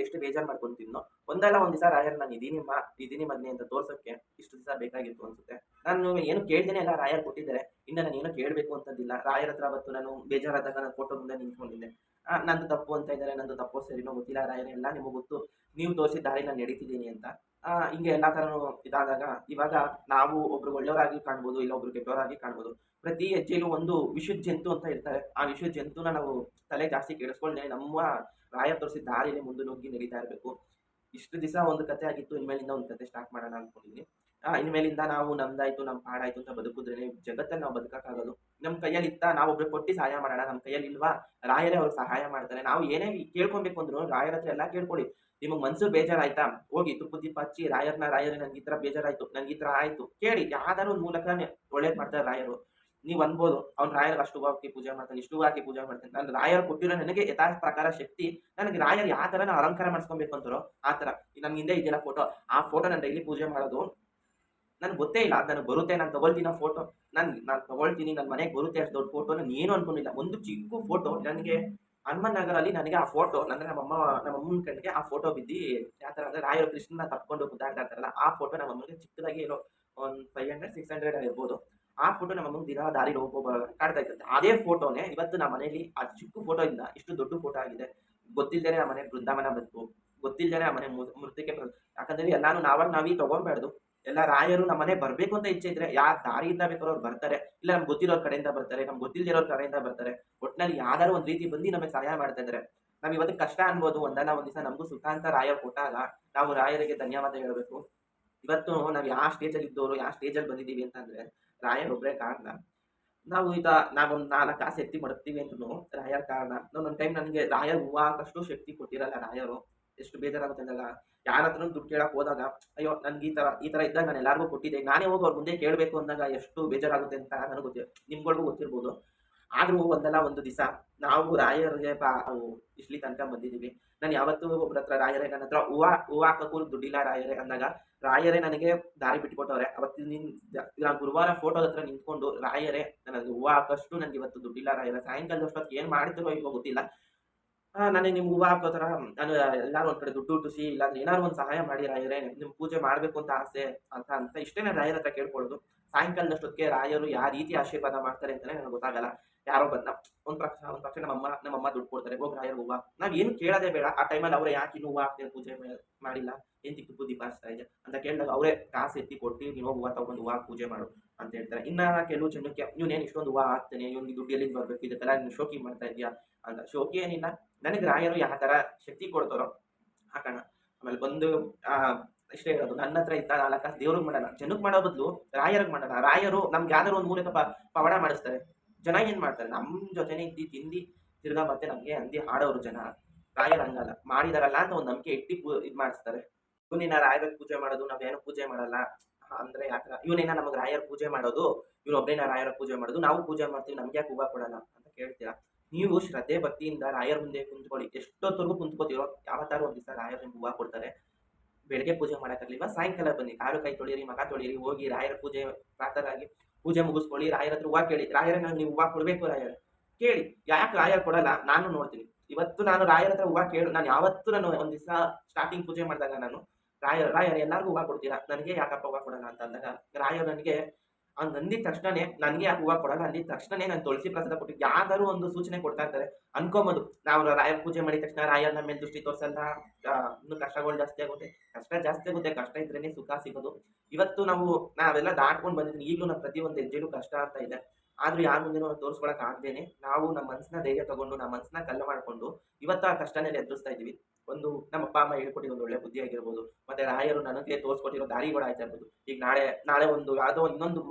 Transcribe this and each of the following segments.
ಎಷ್ಟು ಬೇಜಾರು ಮಾಡ್ಕೊಂತಿದ್ನೋ, ಒಂದಲ್ಲ ಒಂದ್ ದಿವಸ ರಾಯರ್ ನಾನು ಇದೀನಿ ಮಗನೇ ಅಂತ ತೋರ್ಸಕ್ಕೆ ಇಷ್ಟು ದಿವಸ ಬೇಕಾಗಿತ್ತು ಅನ್ಸುತ್ತೆ. ನಾನು ಏನು ಕೇಳ್ದೇನೆ ಎಲ್ಲ ರಾಯರ್ ಕೊಟ್ಟಿದ್ದಾರೆ. ಇನ್ನು ನಾನು ಏನೋ ಕೇಳ್ಬೇಕು ಅಂತಂದಿಲ್ಲ. ರಾಯರ ಹತ್ರ ಅವತ್ತು ನಾನು ಬೇಜಾರಾದಾಗ ನಾನು ಫೋಟೋ ಮುಂದೆ ನಿಂತ್ಕೊಂಡಿದ್ದೆ. ನಂದು ತಪ್ಪು ಅಂತ ಇದ್ದಾರೆ. ನಂದು ತಪ್ಪೋ ಸರಿನೋ ಗೊತ್ತಿಲ್ಲ ರಾಯರೇ, ಎಲ್ಲ ನಿಮಗೆ ಗೊತ್ತು. ನೀವು ತೋರಿಸಿದ ದಾರಿ ನಾನು ನಡೀತಿದ್ದೀನಿ ಅಂತ. ಹಿಂಗೆ ಎಲ್ಲಾ ತರನು ಇದಾದಾಗ ಇವಾಗ ನಾವು ಒಬ್ರು ಒಳ್ಳೆಯವರಾಗಿ ಕಾಣ್ಬೋದು, ಇಲ್ಲ ಒಬ್ರು ಕೆಟ್ಟವರಾಗಿ ಕಾಣ್ಬೋದು. ಪ್ರತಿ ಹೆಜ್ಜೆಲೂ ಒಂದು ವಿಷದ ಜಂತು ಅಂತ ಇರ್ತಾರೆ. ಆ ವಿಷದ ಜಂತುನ ನಾವು ತಲೆ ಜಾಸ್ತಿ ಕೆಡಿಸ್ಕೊಳ್ದೆ ನಮ್ಮ ರಾಯ ತೋರಿಸಿದ ದಾರಿಯಲ್ಲಿ ಮುಂದೆ ನುಗ್ಗಿ ನಡೀತಾ ಇರಬೇಕು. ಇಷ್ಟು ದಿವಸ ಒಂದು ಕತೆ ಆಗಿತ್ತು. ಇನ್ಮೇಲಿಂದ ಒಂದು ಕತೆ ಸ್ಟಾರ್ಟ್ ಮಾಡೋಣ ಅನ್ಕೊಂಡಿದ್ದೀನಿ. ಇನ್ಮೇಲಿಂದ ನಾವು ನಮ್ದಾಯ್ತು, ನಮ್ಮ ಪಾಡಾಯ್ತು ಅಂತ ಬದುಕಿದ್ರೇನೆ ಜಗತ್ತಲ್ಲಿ ನಾವು ಬದುಕಕ್ಕಾಗೋದು. ನಮ್ಮ ಕೈಯಲ್ಲಿ ಇತ್ತಾ ನಾವು ಒಬ್ರಿಗೆ ಕೊಟ್ಟು ಸಹಾಯ ಮಾಡೋಣ. ನಮ್ಮ ಕೈಯಲ್ಲಿ ಇಲ್ವಾ ರಾಯರೇ ಅವ್ರಿಗೆ ಸಹಾಯ ಮಾಡ್ತಾರೆ. ನಾವು ಏನೇ ಕೇಳ್ಕೊಬೇಕು ಅಂದ್ರು ರಾಯರ ಹತ್ರ ಎಲ್ಲ ಕೇಳ್ಕೊಳ್ಳಿ. ನಿಮಗೆ ಮನ್ಸು ಬೇಜಾರಾಯ್ತಾ ಹೋಗಿ ತುಪ್ಪ ದೀಪ ಹಚ್ಚಿ ರಾಯರೇ ನನ್ಗೆ ಈ ತರ ಬೇಜಾರಾಯ್ತು, ನನ್ಗೆ ಈ ತರ ಆಯ್ತು ಕೇಳಿ. ಯಾವ್ದಾದ್ರು ಒಂದು ಮೂಲಕ ಒಳ್ಳೇದ್ ಮಾಡ್ತಾರೆ ರಾಯರು. ನೀವ್ ಅನ್ಬೋದು ಅವ್ನು ರಾಯರ್ಗೆ ಅಷ್ಟು ಹೂವು ಹಾಕಿ ಪೂಜೆ ಮಾಡ್ತಾನೆ, ಇಷ್ಟು ಹೂವು ಹಾಕಿ ಪೂಜೆ ಮಾಡ್ತಾನೆ. ನಾನು ರಾಯರು ಕೊಟ್ಟಿರೋ ನನಗೆ ಯಥಾ ಪ್ರಕಾರ ಶಕ್ತಿ. ನನಗೆ ರಾಯರು ಯಾವ ತರ ಅಲಂಕಾರ ಮಾಡಿಸ್ಕೊಬೇಕು ಅಂತಾರೋ ಆ ತರ. ನನ್ ಹಿಂದೆ ಇದೆಯಲ್ಲ ಫೋಟೋ, ಆ ಫೋಟೋ ನಾನು ಡೈಲಿ ಪೂಜೆ ಮಾಡೋದು ನನ್ಗೆ ಗೊತ್ತೇ ಇಲ್ಲ. ಅದು ನನಗೆ ಬರುತ್ತೆ, ನಾನು ತಗೊಳ್ತೀನಿ ಆ ಫೋಟೋ. ನಾನು ತಗೊಳ್ತೀನಿ, ನನ್ನ ಮನೆಗೆ ಬರುತ್ತೆ. ಅಷ್ಟು ದೊಡ್ಡ ಫೋಟೋ ನಾನು ಏನು ಅನ್ಕೊಂಡಿಲ್ಲ. ಒಂದು ಚಿಕ್ಕ ಫೋಟೋ ನನಗೆ ಹನುಮನ್ ನಗರಲ್ಲಿ ನನಗೆ ಆ ಫೋಟೋ ಅಂದ್ರೆ ನಮ್ಮಮ್ಮನ ಕಣ್ಣಿಗೆ ಆ ಫೋಟೋ ಬಿದ್ದು ಯಾವ ತರ ಅಂದ್ರೆ ರಾಯರು ಕೃಷ್ಣನ ತಪ್ಕೊಂಡು ಗುದ್ದಾಡ್ತಾ ಇರ್ತಾರಲ್ಲ ಆ ಫೋಟೋ ನಮ್ಮಮ್ಮನಿಗೆ ಚಿಕ್ಕದಾಗಿ ಏನೋ ಒಂದು 500 600 ಇರ್ಬೋದು. ಆ ಫೋಟೋ ನಮ್ಮಮ್ಮಂಗೆ ದಿನ ದಾರಿ ಹೋಗುವಾಗ ಕಾಡ್ತಾ ಇರ್ತದೆ. ಅದೇ ಫೋಟೋನೇ ಇವತ್ತು ನಮ್ಮ ಮನೆಯಲ್ಲಿ ಆ ಚಿಕ್ಕ ಫೋಟೋ ಇಂದ ಇಷ್ಟು ದೊಡ್ಡ ಫೋಟೋ ಆಗಿದೆ. ಗೊತ್ತಿಲ್ಲದೇನೆ ಆ ಮನೆ ಬೃಂದಾವನ ಬಂತು, ಗೊತ್ತಿಲ್ಲದೇನೆ ಆ ಮನೆ ಮೃತಿಕೆ ಯಾಕಂದ್ರೆ ಎಲ್ಲಾನು ನಾವೀ ತಗೊಂಡ್ಬಾರ್ದು. ಎಲ್ಲ ರಾಯರು ನಮ್ಮ ಮನೆ ಬರ್ಬೇಕು ಅಂತ ಇಚ್ಛೆ ಇದ್ರೆ ಯಾವ ದಾರಿಯಿಂದ ಬೇಕಾದ್ರೂ ಅವ್ರು ಬರ್ತಾರೆ. ಇಲ್ಲ ನಮ್ಗೆ ಗೊತ್ತಿರೋರ್ ಕಡೆಯಿಂದ ಬರ್ತಾರೆ, ನಮ್ಗೆ ಗೊತ್ತಿಲ್ದಿರೋರ್ ಕಡೆಯಿಂದ ಬರ್ತಾರೆ. ಒಟ್ನಲ್ಲಿ ಯಾವ್ದಾದ್ರು ಒಂದ್ ರೀತಿ ಬಂದು ನಮಗೆ ಸಹಾಯ ಮಾಡ್ತಾ ಇದಾರೆ. ನಾವ್ ಇವತ್ತು ಕಷ್ಟ ಅನ್ಬೋದು, ಒಂದಲ್ಲ ಒಂದ್ ದಿವಸ ನಮಗೂ ಸುಖ ಅಂತ ರಾಯರ್ ಕೊಟ್ಟಾಗ ನಾವು ರಾಯರಿಗೆ ಧನ್ಯವಾದ ಹೇಳ್ಬೇಕು. ಇವತ್ತು ನಾವ್ ಯಾವ ಸ್ಟೇಜಲ್ಲಿ ಇದ್ದವರು ಯಾವ ಸ್ಟೇಜಲ್ಲಿ ಬಂದಿದ್ದೀವಿ ಅಂತಂದ್ರೆ ರಾಯರ್ ಒಬ್ರೇ ಕಾರಣ. ನಾವು ಈಗ ನಾವೊಂದ್ 4 ಕಾಸು ಎತ್ತಿ ಮಡಗ್ತೀವಿ ಅಂದ್ರೂ ರಾಯರ್ ಕಾರಣ. ಒಂದೊಂದ್ ಟೈಮ್ ನನ್ಗೆ ರಾಯರ್ ಹೂವ ಹಾಕಷ್ಟು ಶಕ್ತಿ ಕೊಟ್ಟಿರಲ್ಲ ರಾಯರು. ಎಷ್ಟು ಬೇಜಾರಾಗುತ್ತೆ ಅಂದಾಗ ಯಾರ ಹತ್ರನೂ ದುಡ್ಡು ಕೇಳಕ್ ಹೋದಾಗ ಅಯ್ಯೋ ನನ್ಗೆ ಈ ತರ ಇದ್ದಾಗ ನಾನು ಎಲ್ಲಾರ್ಗೂ ಕೊಟ್ಟಿದ್ದೆ, ನಾನೇ ಹೋಗಿ ಅವ್ರ ಮುಂದೆ ಕೇಳ್ಬೇಕು ಅಂದಾಗ ಎಷ್ಟು ಬೇಜಾರಾಗುತ್ತೆ ಅಂತ ನನಗೆ ನಿಮ್ಗಳಿಗೂ ಗೊತ್ತಿರ್ಬೋದು. ಆದ್ರೂ ಒಂದಲ್ಲ ಒಂದು ದಿವಸ ನಾವು ರಾಯರ್ಗೆ ನಾವು ಇಷ್ಟ್ಲಿ ತನಕ ಬಂದಿದ್ದೀವಿ. ನಾನು ಯಾವತ್ತೂ ಒಬ್ರ ಹತ್ರ ರಾಯರೇ ನನ್ನ ಹತ್ರ ಹೂವ ಹಾಕಕ್ಕೂ ದುಡ್ಡಿಲ್ಲ ರಾಯರೇ ಅಂದಾಗ ರಾಯರೇ ನನಗೆ ದಾರಿ ಬಿಟ್ಕೊಟ್ಟವ್ರೆ. ನಾನು ಗುರುವಾರ ಫೋಟೋದ ಹತ್ರ ನಿಂತ್ಕೊಂಡು ರಾಯರೇ ನನಗೆ ಹೂವ ಹಾಕಷ್ಟು ನನ್ಗೆ ಇವತ್ತು ದುಡ್ಡಿಲ್ಲ ರಾಯರೇ, ಸಾಯಂಕಾಲದ ಅಷ್ಟೊತ್ತಿಗೆ ಏನ್ ಮಾಡ್ತಿರೋ ಇಲ್ವೋ ಗೊತ್ತಿಲ್ಲ. ನನಗೆ ನಿಮ್ಗೆ ಹೂವ ಹಾಕೋ ಥರ ನಾನು ಎಲ್ಲಾರು ಒಂದ್ ಕಡೆ ದುಡ್ಡು ಹುಟ್ಟಿಸಿ ಇಲ್ಲಾಂದ್ರೆ ಏನಾದ್ರು ಒಂದು ಸಹಾಯ ಮಾಡಿ ರಾಯರೇ, ನಿಮ್ ಪೂಜೆ ಮಾಡ್ಬೇಕು ಅಂತ ಆಸೆ ಅಂತ ಇಷ್ಟೇ ನಾನು ರಾಯರ ಹತ್ರ ಕೇಳ್ಕೊಳ್ಳೋದು. ಸಾಯಂಕಾಲದಷ್ಟೊತ್ತಿಗೆ ರಾಯರು ಯಾವ ರೀತಿ ಆಶೀರ್ವಾದ ಮಾಡ್ತಾರೆ ಅಂತಾನೆ ನನಗೆ ಗೊತ್ತಾಗಲ್ಲ. ಯಾರೋ ಬಂದ ಒಂದ್ ಪಕ್ಷ ನಮ್ಮಮ್ಮ ದುಡ್ಡು ಕೊಡ್ತಾರೆ, ಹೋಗಿ ರಾಯರ್ ಹೂವ. ನಾವ್ ಏನು ಕೇಳೋದೇ ಬೇಡ. ಆ ಟೈಮಲ್ಲಿ ಅವ್ರೆ ಯಾಕೆ ಇನ್ನು ಹೂವ ಹಾಕ್ತೀನಿ ಪೂಜೆ ಮಾಡಿಲ್ಲ, ಏನ್ ತುಪ್ಪ ದೀಪ ಹಚ್ತಾ ಇದೆ ಅಂತ ಕೇಳಿದಾಗ ಅವರೇ ಕಾಸು ಎತ್ತಿ ಕೊಟ್ಟು ನೀವು ಹೂವ ತಗೊಂಡು ಹೂವ ಪೂಜೆ ಮಾಡು ಅಂತ ಹೇಳ್ತಾರೆ. ಇನ್ನ ಕೆಲವು ಜನಕ್ಕೆ ಇವ್ನೇನ್ ಇಷ್ಟೊಂದು ಹೂವ ಹಾಕ್ತಾನೆ, ಇವ್ನಿಗೆ ದುಡ್ಡು ಎಲ್ಲಿಂದ ಬರ್ಬೇಕು, ಇದಕ್ಕೆಲ್ಲ ನೀನು ಶೋಕಿ ಮಾಡ್ತಾ ಇದೀಯಾ ಅಂತ. ಶೋಕಿ ಏನಿಲ್ಲ, ನನಗೆ ರಾಯರು ಯಾವ ತರ ಶಕ್ತಿ ಕೊಡ್ತಾರೋ ಹಾಕೋಣ. ಆಮೇಲೆ ಬಂದು ಆ ಇಷ್ಟೇ ಹೇಳೋದು, ನನ್ನ ಹತ್ರ ಇದ್ದ 4 ಕಾಸು ದೇವ್ರಿಗೆ ಮಾಡೋಣ, ಜನಕ್ಕೆ ಮಾಡೋ ಬದಲು ರಾಯರಿಗೆ ಮಾಡೋಣ. ರಾಯರು ನಮ್ಗೆ ಯಾವ್ದಾದ್ರು ಒಂದು ಮೂಲಕ ಪವಾಡ ಮಾಡಿಸ್ತಾರೆ. ಜನ ಏನ್ ಮಾಡ್ತಾರೆ, ನಮ್ ಜೊತೆನೆ ಇದ್ದಿ ತಿಂದಿ ತಿರ್ಗಾ ಮತ್ತೆ ನಮ್ಗೆ ಅಂದಿ ಹಾಡೋರು ಜನ. ರಾಯರು ಹಂಗಲ್ಲ, ಮಾಡಿದಾರಲ್ಲ ಅಂತ ಒಂದು ನಂಬಿಕೆ ಇಟ್ಟಿ ಇದ್ ಮಾಡಿಸ್ತಾರೆ. ಇವನಿನ ರಾಯರ ಪೂಜೆ ಮಾಡೋದು, ನಾವೇನು ಪೂಜೆ ಮಾಡಲ್ಲ ಅಂದ್ರೆ ಯಾಕ ಇವನೇನ ನಮಗ್ ರಾಯರ್ ಪೂಜೆ ಮಾಡೋದು, ಒಬ್ಬನೇನ ರಾಯರ ಪೂಜೆ ಮಾಡೋದು, ನಾವು ಪೂಜೆ ಮಾಡ್ತೀವಿ, ನಮ್ಗೆ ಯಾಕೆ ಹೂವ ಕೊಡಲ್ಲ ಅಂತ ಕೇಳ್ತೀರಾ. ನೀವು ಶ್ರದ್ಧೆ ಭಕ್ತಿಯಿಂದ ರಾಯರ್ ಮುಂದೆ ಕುಂತ್ಕೊಳ್ಳಿ. ಎಷ್ಟೊತ್ತವರೆಗೂ ಕುಂತ್ಕೋತಿರೋ ಯಾವತ್ತಾರು ಒಂದ್ ದಿವಸ ರಾಯರ್ ನಿಮ್ಗೆ ಹೂವ ಕೊಡ್ತಾರೆ. ಬೆಳಗ್ಗೆ ಪೂಜೆ ಮಾಡಕ್ಕಾಗ್ಲಿಲ್ವಾ ಸಾಯಂಕಾಲ ಬನ್ನಿ, ಕಾಲು ಕೈ ತೊಳಿರಿ, ಮಗ ತೊಳಿರಿ, ಹೋಗಿ ರಾಯರ ಪೂಜೆ ಪ್ರಾತರಾಗಿ ಪೂಜೆ ಮುಗಿಸ್ಕೊಳ್ಳಿ. ರಾಯರ ಹತ್ರ ಹೂವ ಕೇಳಿ, ರಾಯರ ನಂಗೆ ನೀವು ಹೂವ ಕೊಡ್ಬೇಕು ರಾಯರ್ ಕೇಳಿ. ಯಾಕೆ ರಾಯರ್ ಕೊಡಲ್ಲ ನಾನು ನೋಡ್ತೀನಿ. ಇವತ್ತು ನಾನು ರಾಯರ ಹತ್ರ ಹೂವ ಕೇಳು, ನಾನು ಯಾವತ್ತು ನಾನು ಒಂದ್ ದಿವಸ ಸ್ಟಾರ್ಟಿಂಗ್ ಪೂಜೆ ಮಾಡಿದಾಗ ನಾನು ರಾಯರ್ ಎಲ್ಲಾರ್ಗೂ ಹೂವ ಕೊಡ್ತೀರಾ, ನನಗೆ ಯಾಕಪ್ಪ ಹೂವ ಕೊಡಲ್ಲ ಅಂತ ಅಂದಾಗ ರಾಯರ್ ನನಗೆ ಹಂಗ್ ಅಂದಿದ ತಕ್ಷಣನೇ ನನಗೆ ಯಾಕೆ ಹೂವ ಕೊಡಲ್ಲ ಅಂದಿದ ತಕ್ಷಣನೇ ನಾನು ತುಳಸಿ ಪ್ರಸಾದ ಕೊಟ್ಟಿದ್ದು ಯಾವ್ದಾದ್ರು ಒಂದು ಸೂಚನೆ ಕೊಡ್ತಾ ಇರ್ತಾರೆ. ಅನ್ಕೊಂಬೋದು ನಾವು ರಾಯರ್ ಪೂಜೆ ಮಾಡಿದ ತಕ್ಷಣ ರಾಯರ್ ನಮ್ಮ ಮೇಲೆ ದೃಷ್ಟಿ ತೋರ್ಸಲ್ಲ, ಇನ್ನು ಕಷ್ಟಗಳು ಜಾಸ್ತಿ ಆಗುತ್ತೆ. ಕಷ್ಟ ಜಾಸ್ತಿ ಆಗುತ್ತೆ, ಕಷ್ಟ ಇದ್ರೇನೆ ಸುಖ ಸಿಗೋದು. ಇವತ್ತು ನಾವೆಲ್ಲ ದಾಟ್ಕೊಂಡು ಬಂದಿದ್ದೀನಿ. ಈಗಲೂ ನಮ್ಮ ಪ್ರತಿ ಒಂದು ಹೆಜ್ಜೆಲೂ ಕಷ್ಟ ಆಗ್ತಾ ಇದೆ. ಆದ್ರೂ ಯಾರ ಮುಂದೆನೂ ತೋರಿಸ್ಕೊಳಕ್ ಆಗ್ದೇನೆ ನಾವು ನಮ್ಮ ಮನಸ್ಸನ್ನ ಧೈರ್ಯ ತಗೊಂಡು ನಮ್ಮ ಮನಸ್ಸನ್ನ ಕಲ್ಲು ಮಾಡ್ಕೊಂಡು ಇವತ್ತು ಆ ಕಷ್ಟನೆಲ್ಲ ಎದುರಿಸ್ತಾ ಇದೀವಿ. ಒಂದು ನಮ್ಮ ಅಪ್ಪ ಅಮ್ಮ ಹೇಳ್ಕೊಟ್ಟಿರೋ ಒಂದು ಒಳ್ಳೆ ಬುದ್ಧಿ ಆಗಿರ್ಬೋದು, ಮತ್ತೆ ರಾಯರು ನನಗೆ ತೋರಿಸ್ಕೊಟ್ಟಿರೋ ದಾರಿಗಳು ಆಯ್ತಾ ಇರ್ಬೋದು. ಈಗ ನಾಳೆ ಒಂದು ಯಾವುದೋ ಇನ್ನೊಂದು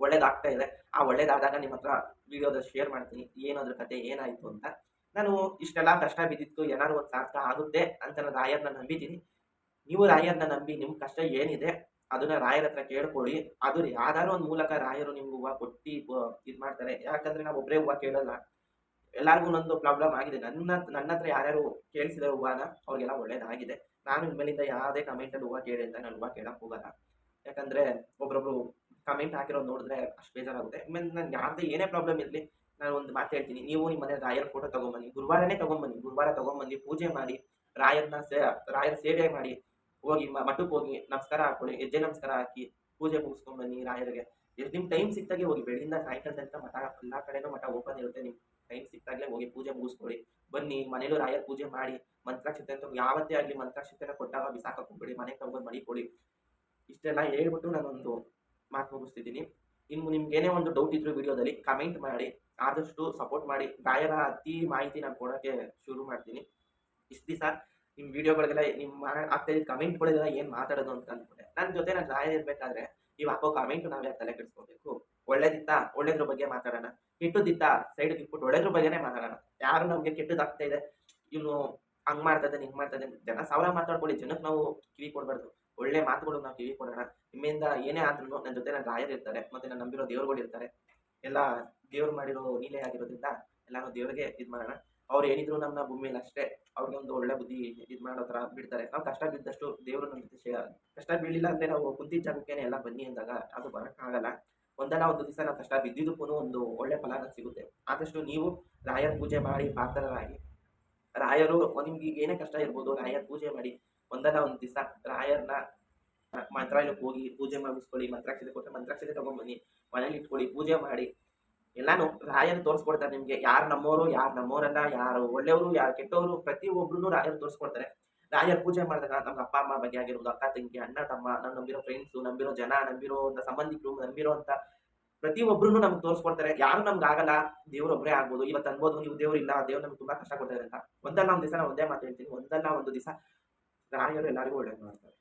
ಒಳ್ಳೇದಾಗ್ತಾ ಇದೆ. ಆ ಒಳ್ಳೇದಾದಾಗ ನಿಮ್ಮ ಹತ್ರ ವಿಡಿಯೋದಲ್ಲಿ ಶೇರ್ ಮಾಡ್ತೀನಿ, ಏನು ಅದ್ರ ಕತೆ ಏನಾಯ್ತು ಅಂತ. ನಾನು ಇಷ್ಟೆಲ್ಲ ಕಷ್ಟ ಬಿದ್ದಿದ್ದು ಏನಾದ್ರು ಒಂದು ಸಾರ್ಥಕ ಆಗುತ್ತೆ ಅಂತ ನಾನು ರಾಯರ್ನ ನಂಬಿದ್ದೀನಿ. ನೀವು ರಾಯರ್ನ ನಂಬಿ ನಿಮ್ ಕಷ್ಟ ಏನಿದೆ ಅದನ್ನ ರಾಯರ ಹತ್ರ ಕೇಳ್ಕೊಳ್ಳಿ. ಅದು ಯಾವ್ದಾದ್ರು ಒಂದು ಮೂಲಕ ರಾಯರು ನಿಮ್ಗೆ ಹೂವ ಕೊಟ್ಟಿ ಇದ್ ಮಾಡ್ತಾರೆ. ಯಾಕಂದ್ರೆ ನಾವು ಒಬ್ಬರೇ ಹೂವ ಕೇಳಲ್ಲ, ಎಲ್ಲಾರ್ಗೂ ಒಂದೊಂದು ಪ್ರಾಬ್ಲಮ್ ಆಗಿದೆ. ನನ್ನ ಹತ್ರ ಯಾರ್ಯಾರು ಕೇಳಿಸಿದಾರೆ ಹೂವನ ಅವ್ರಿಗೆಲ್ಲ ಒಳ್ಳೇದಾಗಿದೆ. ನಾನು ಇನ್ಮೇಲಿಂದ ಯಾವುದೇ ಕಮೆಂಟಲ್ಲಿ ಹೂವ ಕೇಳಿ ಅಂತ ನಾನು ಹೂವ ಕೇಳಕ್ ಹೋಗಲ್ಲ. ಯಾಕಂದ್ರೆ ಒಬ್ರೊಬ್ರು ಕಮೆಂಟ್ ಹಾಕಿರೋದು ನೋಡಿದ್ರೆ ಅಷ್ಟು ಬೇಜಾರಾಗುತ್ತೆ. ಆಮೇಲೆ ನನ್ಗೆ ಯಾವ್ದೇ ಏನೇ ಪ್ರಾಬ್ಲಮ್ ಇರಲಿ ನಾನು ಒಂದು ಮಾತು ಹೇಳ್ತೀನಿ, ನೀವು ನಿಮ್ಮ ಮನೆ ರಾಯರ್ ಫೋಟೋ ತಗೊಂಬನ್ನಿ, ಗುರುವಾರ ತಗೊಂಬನ್ನಿ, ಪೂಜೆ ಮಾಡಿ ರಾಯರ ಸೇವೆ ಮಾಡಿ ಹೋಗಿ ಮಠಕ್ಕೆ ಹೋಗಿ ನಮಸ್ಕಾರ ಹಾಕೊಳ್ಳಿ, ಹೆಜ್ಜೆ ನಮಸ್ಕಾರ ಹಾಕಿ ಪೂಜೆ ಮುಗಿಸ್ಕೊಂಡ್ ಬನ್ನಿ ರಾಯರಿಗೆ. ಎಷ್ಟು ನಿಮ್ ಟೈಮ್ ಸಿಕ್ತಾಗೆ ಹೋಗಿ, ಬೆಳಗಿಂದ ಸಾಯಂಕಾಲ ತನಕ ಮಠ ಎಲ್ಲಾ ಕಡೆನೂ ಮಠ ಓಪನ್ ಇರುತ್ತೆ. ನಿಮ್ ಟೈಮ್ ಸಿಕ್ತಾಗ್ಲೇ ಹೋಗಿ ಪೂಜೆ ಮುಗಿಸ್ಕೊಳ್ಳಿ ಬನ್ನಿ. ಮನೇಲೂ ರಾಯರ್ ಪೂಜೆ ಮಾಡಿ ಮಂತ್ರಾಕ್ಷತೆ ಅಂತ ಯಾವತ್ತೇ ಆಗ್ಲಿ ಮಂತ್ರಾಕ್ಷತೆನ ಕೊಟ್ಟಾಗ ಬಿಸಾಕಕ್ ಹೋಗ್ಬೇಡಿ, ಮನೆಗೆ ತಗೊಂಡ್ ಮಡಿಕೊಳ್ಳಿ. ಇಷ್ಟೆಲ್ಲ ಹೇಳ್ಬಿಟ್ಟು ನಾನೊಂದು ಮಾತು ಮುಗಿಸ್ತಿದ್ದೀನಿ. ಇನ್ನು ನಿಮ್ಗೆ ಏನೇ ಒಂದು ಡೌಟ್ ಇದ್ರು ವಿಡಿಯೋದಲ್ಲಿ ಕಮೆಂಟ್ ಮಾಡಿ, ಆದಷ್ಟು ಸಪೋರ್ಟ್ ಮಾಡಿ. ರಾಯರ ಅತಿ ಮಾಹಿತಿ ನಾನು ಕೊಡೋಕ್ಕೆ ಶುರು ಮಾಡ್ತೀನಿ. ಇಷ್ಟು ದಿವಸ ನಿಮ್ಮ ವಿಡಿಯೋಗಳಿಗೆಲ್ಲ ನಿಮ್ಮ ಆಗ್ತಾ ಇದ್ದ ಕಮೆಂಟ್ಗಳೆಲ್ಲ ಏನು ಮಾತಾಡೋದು ಅಂತ ಅಂದ್ಕೊಂಡೆ. ನನ್ನ ಜೊತೆ ನಾನು ರಾಯರ್ ಇರ್ಬೇಕಾದ್ರೆ ನೀವು ಹಾಕೋ ಕಮೆಂಟ್ ನಾವು ಯಾಕೆ ತಲೆ ಕೆಡಿಸ್ಕೋಬೇಕು? ಒಳ್ಳೇದಿತ್ತಾ ಒಳ್ಳೇದ್ರ ಬಗ್ಗೆ ಮಾತಾಡೋಣ, ಕೆಟ್ಟದಿತ್ತಾ ಸೈಡ್ಗೆ ಇಟ್ಬಿಟ್ಟು ಒಳ್ಳೇದ್ರ ಬಗ್ಗೆನೇ ಮಾತಾಡೋಣ. ಯಾರು ನಮಗೆ ಕೆಟ್ಟದಾಗ್ತಾ ಇದೆ, ಇವನು ಹಂಗ್ ಮಾಡ್ತಾ ಇದ್ದಾನೆ ಹಿಂಗ್ ಮಾಡ್ತಾ ಇದ್ದಾನೆ, ಜನ ಸಾವಿರ ಮಾತಾಡ್ಕೊಳ್ಳಿ, ಜನಕ್ಕೆ ನಾವು ಕಿವಿ ಕೊಡಬಾರ್ದು. ಒಳ್ಳೆ ಮಾತುಗಳು ನಾವು ಕಿವಿ ಕೊಡೋಣ. ನಿಮ್ಮಿಂದ ಏನೇ ಆದ್ರೂ ನನ್ನ ಜೊತೆ ನನ್ನ ರಾಯರ್ ಇರ್ತಾರೆ, ಮತ್ತೆ ನಾನು ನಂಬಿರೋ ದೇವ್ರುಗಳು ಇರ್ತಾರೆ. ಎಲ್ಲ ದೇವ್ರು ಮಾಡಿರೋ ನೀಲೇ ಆಗಿರೋದ್ರಿಂದ ಎಲ್ಲಾನು ದೇವ್ರಿಗೆ ಇದು ಮಾಡೋಣ. ಅವ್ರು ಏನಿದ್ರು ನಮ್ಮ ಭೂಮಿಯಲ್ಲಿ ಅಷ್ಟೇ, ಅವ್ರಿಗೆ ಒಂದು ಒಳ್ಳೆ ಬುದ್ಧಿ ಇದು ಮಾಡೋ ಥರ ಬಿಡ್ತಾರೆ. ನಾವು ಕಷ್ಟ ಬಿದ್ದಷ್ಟು ದೇವರು ನಮ್ಮ ಜೊತೆ ಕಷ್ಟ ಬೀಳಿಲ್ಲ ಅಂದ್ರೆ ನಾವು ಕುಂತಿದ್ದ ಜಾಗಕ್ಕೇನೆ ಎಲ್ಲ ಬನ್ನಿ ಅಂದಾಗ ಅದು ಬರೋಕ್ಕಾಗಲ್ಲ. ಒಂದಲ್ಲ ಒಂದು ದಿವಸ ನಾವು ಕಷ್ಟ ಬಿದ್ದಿದ್ದಕ್ಕೂ ಒಂದು ಒಳ್ಳೆ ಫಲ ನಮ್ಗೆ ಸಿಗುತ್ತೆ. ಆದಷ್ಟು ನೀವು ರಾಯರ್ ಪೂಜೆ ಮಾಡಿ ಪಾತ್ರರಾಗಿ, ರಾಯರು ನಿಮ್ಗೆ ಈಗ ಏನೇ ಕಷ್ಟ ಇರ್ಬೋದು, ರಾಯರ್ ಪೂಜೆ ಮಾಡಿ. ಒಂದಲ್ಲ ಒಂದು ದಿವಸ ರಾಯರ್ನ ಮಂತ್ರಾಲಯಕ್ಕೆ ಹೋಗಿ ಪೂಜೆ ಮಾಡಿಸ್ಕೊಳ್ಳಿ. ಮಂತ್ರಾಕ್ಷತೆ ಕೊಟ್ಟರೆ ಮಂತ್ರಾಕ್ಷತೆ ತಗೊಂಡ್ಬನ್ನಿ, ಮನೇಲಿ ಇಟ್ಕೊಳ್ಳಿ, ಪೂಜೆ ಮಾಡಿ. ಎಲ್ಲಾನು ರಾಯರು ತೋರಿಸ್ಕೊಡ್ತಾರೆ ನಿಮ್ಗೆ. ಯಾರು ನಮ್ಮೋರು ಯಾರು ನಮ್ಮೋರಲ್ಲ, ಯಾರು ಒಳ್ಳೆಯವರು ಯಾರು ಕೆಟ್ಟವರು, ಪ್ರತಿಯೊಬ್ಬರು ರಾಯರು ತೋರಿಸ್ಕೊಡ್ತಾರೆ. ರಾಯರ್ ಪೂಜೆ ಮಾಡಿದಾಗ ನಮ್ಮ ಅಪ್ಪ ಅಮ್ಮ ಬಗ್ಗೆ ಆಗಿರ್ಬೋದು, ಅಕ್ಕ ತಂಗಿ ಅಣ್ಣ ತಮ್ಮ, ನಾವು ನಂಬಿರೋ ಫ್ರೆಂಡ್ಸು, ನಂಬಿರೋ ಜನ, ನಂಬಿರೋ ಸಂಬಂಧಿಕರು, ನಂಬಿರೋ ಅಂತ ಪ್ರತಿಯೊಬ್ಬರು ನಮ್ಗೆ ತೋರಿಸ್ಕೊಡ್ತಾರೆ. ಯಾರು ನಮ್ಗೆ ಆಗಲ್ಲ, ದೇವ್ರೊಬ್ಬರೇ ಆಗ್ಬೋದು. ಇವತ್ತು ಅನ್ಬೋದು ನೀವು ದೇವ್ರು ಇಲ್ಲ, ದೇವ್ರು ನಮ್ಗೆ ತುಂಬಾ ಕಷ್ಟ ಕೊಡ್ತಾರೆ ಅಂತ. ಒಂದಲ್ಲ ಒಂದು ದಿವಸ ನಾನು ಒಂದೇ ಮಾತು ಹೇಳ್ತೀನಿ, ಒಂದಲ್ಲ ಒಂದು ದಿವಸ ರಾಯರು ಎಲ್ಲರಿಗೂ ಒಳ್ಳೇದು ಮಾಡ್ತಾರೆ.